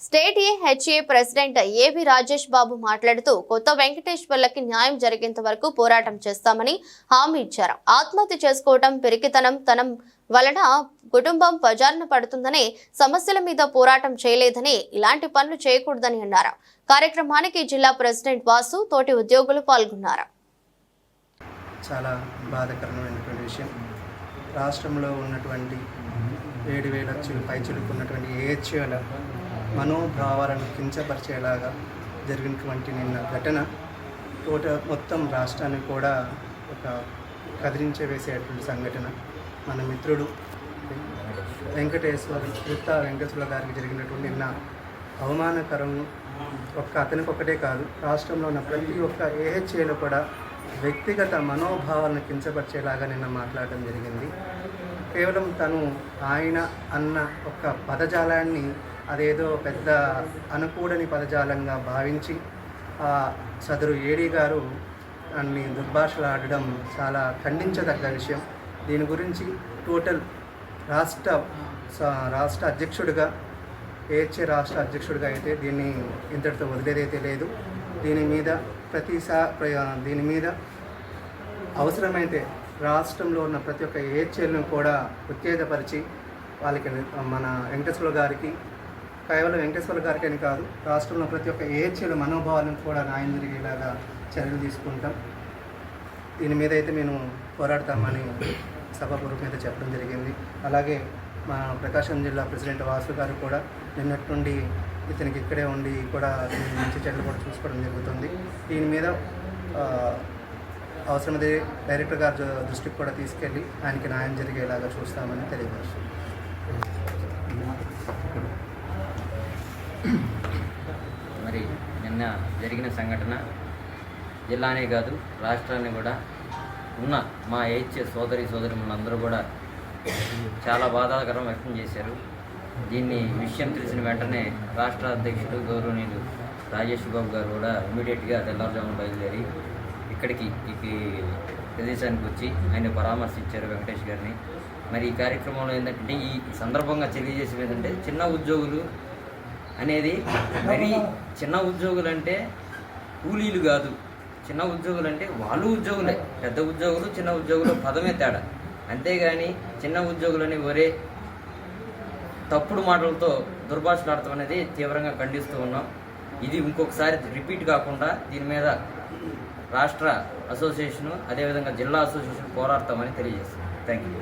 State AHA president ఏవి రాజేష్ బాబు మాట్లాడుతూ కొత్త వెంకటేశ్వర్లకి న్యాయం జరిగేంత వరకు పోరాటం చేస్తామని హామీ ఇచ్చారు. ఆత్మహత్య చేసుకోవడం పెరిగితనం వలన కుటుంబం బజారున పడుతుందని, సమస్యల మీద పోరాటం చేయలేదని, ఇలాంటి పనులు చేయకూడదని అన్నారు. కార్యక్రమానికి జిల్లా ప్రెసిడెంట్ వాసు, తోటి ఉద్యోగులు పాల్గొన్నారు. చాలా బాధాకరమైనటువంటి విషయం. రాష్ట్రంలో ఉన్నటువంటి 7,000 లక్షల పైచులుకున్నటువంటి ఏహెచ్ఏల మనోభావాలను కించపరిచేలాగా జరిగినటువంటి నిన్న ఘటన మొత్తం రాష్ట్రాన్ని కూడా ఒక కదిలించే వేసేటువంటి సంఘటన. మన మిత్రుడు వెంకటేశ్వర గారికి జరిగినటువంటి నిన్న అవమానకరం అతనికి ఒకటే కాదు, రాష్ట్రంలో ఉన్న ప్రతి ఒక్క ఏహెచ్ఏలో కూడా వ్యక్తిగత మనోభావాలను కించపరిచేలాగా నిన్న మాట్లాడడం జరిగింది. కేవలం ఆయన అన్న ఒక పదజాలాన్ని అదేదో పెద్ద అనుకూడని పదజాలంగా భావించి సదరు ఏడీ గారు అన్ని దుర్భాషలాడడం చాలా ఖండించదగ్గ విషయం. దీని గురించి టోటల్ రాష్ట్ర అధ్యక్షుడిగా, ఏహెచ్ఏ రాష్ట్ర అధ్యక్షుడిగా అయితే దీన్ని ఇంతటితో వదిలేదైతే లేదు. దీని మీద అవసరమైతే రాష్ట్రంలో ఉన్న ప్రతి ఒక్క ఏహెచ్ఏలను కూడా ఉత్తేజపరిచి వాళ్ళకి మన వెంకటేశ్వర గారికి, కేవలం వెంకటేశ్వర గారికి అని కాదు, రాష్ట్రంలో ప్రతి ఒక్క ఏహెచ్ఏల మనోభావాలను కూడా న్యాయం జరిగేలాగా చర్యలు తీసుకుంటాం. దీని మీద అయితే మేము పోరాడతామని సభాపూర్వకం మీద చెప్పడం జరిగింది. అలాగే మా ప్రకాశం జిల్లా ప్రెసిడెంట్ వాసు గారు కూడా నిన్నటి నుండి ఇతనికి ఇక్కడే ఉండి కూడా మంచి చర్యలు కూడా చూసుకోవడం జరుగుతుంది. దీని మీద అవసరమైతే డైరెక్టర్ గారి దృష్టికి కూడా తీసుకెళ్ళి ఆయనకి న్యాయం జరిగేలాగా చూస్తామని తెలియజేస్తున్నాం. మరి నిన్న జరిగిన సంఘటన జిల్లానే కాదు రాష్ట్రాన్ని కూడా ఉన్న మా ఏహెచ్ఏ సోదరులందరూ కూడా చాలా బాధాకరం వ్యక్తం చేశారు. దీన్ని విషయం తెలిసిన వెంటనే రాష్ట్ర అధ్యక్షుడు గౌరవనీయులు రాజేష్ బాబు గారు కూడా ఇమీడియట్గా తెల్లవారుజామున బయలుదేరి ఇక్కడికి ఈ ప్రదేశానికి వచ్చి ఆయన పరామర్శించారు వెంకటేష్ గారిని. మరి ఈ కార్యక్రమంలో ఏంటంటే ఈ సందర్భంగా తెలియజేసేది ఏంటంటే చిన్న ఉద్యోగులు అనేది మరి చిన్న ఉద్యోగులు అంటే కూలీలు కాదు. చిన్న ఉద్యోగులు అంటే వాళ్ళు ఉద్యోగులే, పెద్ద ఉద్యోగులు చిన్న ఉద్యోగులు పదమే తేడా. అంతేగాని చిన్న ఉద్యోగులని ఒరే తప్పుడు మాటలతో దుర్భాషలాడటం అనేది తీవ్రంగా ఖండిస్తూ ఉన్నాం. ఇది ఇంకొకసారి రిపీట్ కాకుండా దీని మీద రాష్ట్ర అసోసియేషను అదేవిధంగా జిల్లా అసోసియేషన్ పోరాడతామని తెలియజేస్తున్నాం. Thank you.